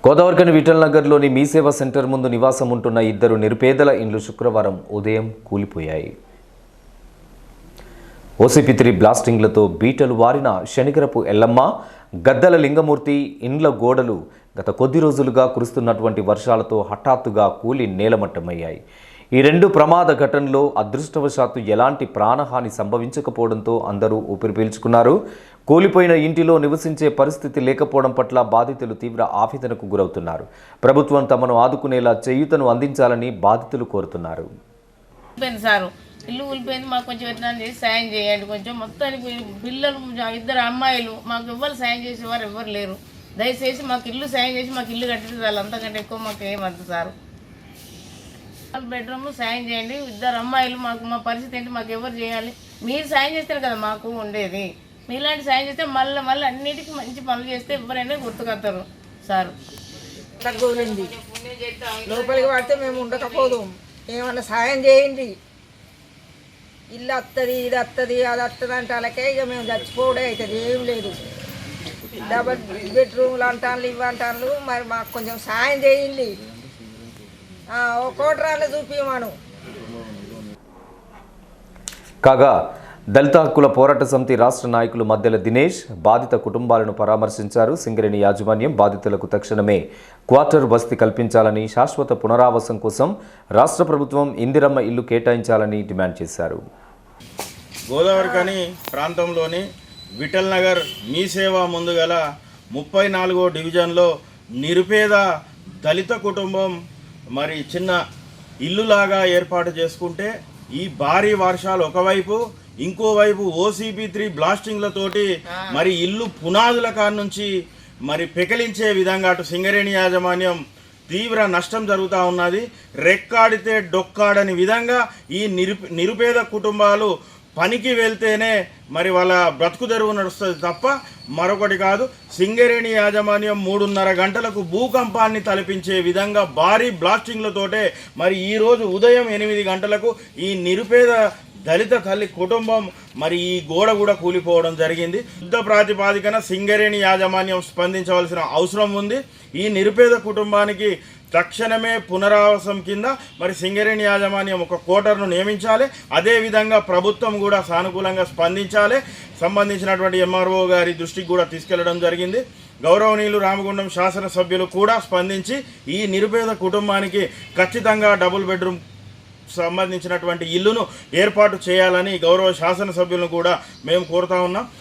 గోదావరిఖని విఠల్ నగర్లోని మీ సేవా సెంటర్ ముందు నివాసం ఉంటున్న ఇద్దరు నిరుపేదల ఇండ్లు శుక్రవారం ఉదయం కూలిపోయాయి. ఓసీపీ3 బ్లాస్టింగ్లతో బీటలు వారిన శనిగరపు ఎల్లమ్మ, గద్దల లింగమూర్తి ఇండ్ల గోడలు గత కొద్ది రోజులుగా కురుస్తున్నటువంటి వర్షాలతో హఠాత్తుగా కూలి నేలమట్టమయ్యాయి. ఈ రెండు ప్రమాద ఘటనలో అదృష్టవశాత్తు ఎలాంటి ప్రాణహాని సంభవించకపోవడంతో అందరూ ఊపిరి పీల్చుకున్నారు. కూలిపోయిన ఇంటిలో నివసించే పరిస్థితి లేకపోవడం పట్ల బాధితులు తీవ్ర ఆవేదనకు గురవుతున్నారు. ప్రభుత్వం తమను ఆదుకునేలా చేయూతను అందించాలని బాధితులు కోరుతున్నారు. ఇల్లు కూలిపోయింది, మాకు కొంచెం ఎట్లా చేసి సాయం చేయండి. కొంచెం మొత్తానికి పిల్లలు ఇద్దరు అమ్మాయిలు, మాకు ఎవ్వరు సాయం చేసేవారు ఎవ్వరు లేరు. దయచేసి మాకు ఇల్లు సాయం చేసి మాకు ఇల్లు కట్టింది వాళ్ళు, అంతకంటే ఎక్కువ మాకు ఏమద్దు సార్. బెడ్రూమ్ సాయం చేయండి. ఇద్దరు అమ్మాయిలు, మాకు మా పరిస్థితి ఏంటి, మాకు ఎవరు చేయాలి? మీరు సాయం చేస్తారు కదా మాకు ఉండేది. మీలాంటి సాయం చేస్తే మళ్ళీ అన్నిటికీ మంచి పనులు చేస్తే ఎవరైనా గుర్తుకొస్తారు సార్. లోపలికి పడితే మేము ఉండకపోదు, ఏమన్నా సాయం చేయండి. ఇల్లు వస్తుంది, ఇది వస్తుంది, అది వస్తుంది అంటే వాళ్ళకే ఇక మేము చచ్చిపోవడే అవుతుంది, ఏం లేదు. డబల్ బెడ్రూమ్లు అంటాను, ఇవి అంటాను, మరి మాకు కొంచెం సాయం చేయండి. ఓ కోటరాళ్ళు చూపించమను. కాగా దళిత హక్కుల పోరాట సమితి రాష్ట్ర నాయకులు మద్దెల దినేష్ బాధిత కుటుంబాలను పరామర్శించారు. సింగరేణి యాజమాన్యం బాధితులకు తక్షణమే క్వార్టర్ వసతి కల్పించాలని, శాశ్వత పునరావాసం కోసం రాష్ట్ర ప్రభుత్వం ఇందిరమ్మ ఇల్లు కేటాయించాలని డిమాండ్ చేశారు. గోదావరిఖని ప్రాంతంలోని విఠల్ నగర్ మీ సేవ ముందు గల 34వ డివిజన్లో నిరుపేద దళిత కుటుంబం మరి చిన్న ఇల్లులాగా ఏర్పాటు చేసుకుంటే ఈ భారీ వర్షాలు ఒకవైపు, ఇంకోవైపు ఓసీపీ3 బ్లాస్టింగ్లతోటి మరి ఇల్లు పునాదుల కానుంచి మరి పెకిలించే విధంగా అటు సింగరేణి యాజమాన్యం తీవ్ర నష్టం జరుగుతూ ఉన్నది. రెక్కాడితే డొక్కాడని విధంగా ఈ నిరుపేద కుటుంబాలు పనికి వెళ్తేనే మరి వాళ్ళ బ్రతుకు తెరువు నడుస్తుంది తప్ప మరొకటి కాదు. సింగరేణి యాజమాన్యం 3:30 గంటలకు భూకంపాన్ని తలపించే విధంగా భారీ బ్లాస్టింగ్లతోటే మరి ఈరోజు ఉదయం 8 గంటలకు ఈ నిరుపేద దళిత తల్లి కుటుంబం మరి ఈ గోడ కూడా కూలిపోవడం జరిగింది. యుద్ధ ప్రాతిపాదికన సింగరేణి యాజమాన్యం స్పందించవలసిన అవసరం ఉంది. ఈ నిరుపేద కుటుంబానికి తక్షణమే పునరావాసం కింద మరి సింగరేణి యాజమాన్యం ఒక కోటర్ను నియమించాలి. అదేవిధంగా ప్రభుత్వం కూడా సానుకూలంగా స్పందించాలి. సంబంధించినటువంటి ఎంఆర్ఓ గారి దృష్టికి కూడా తీసుకెళ్లడం జరిగింది. గౌరవనీయులు రామగుండం శాసనసభ్యులు కూడా స్పందించి ఈ నిరుపేద కుటుంబానికి ఖచ్చితంగా డబుల్ బెడ్రూమ్ సంబంధించినటువంటి ఇల్లును ఏర్పాటు చేయాలని గౌరవ శాసనసభ్యులను కూడా మేము కోరుతా ఉన్నాం.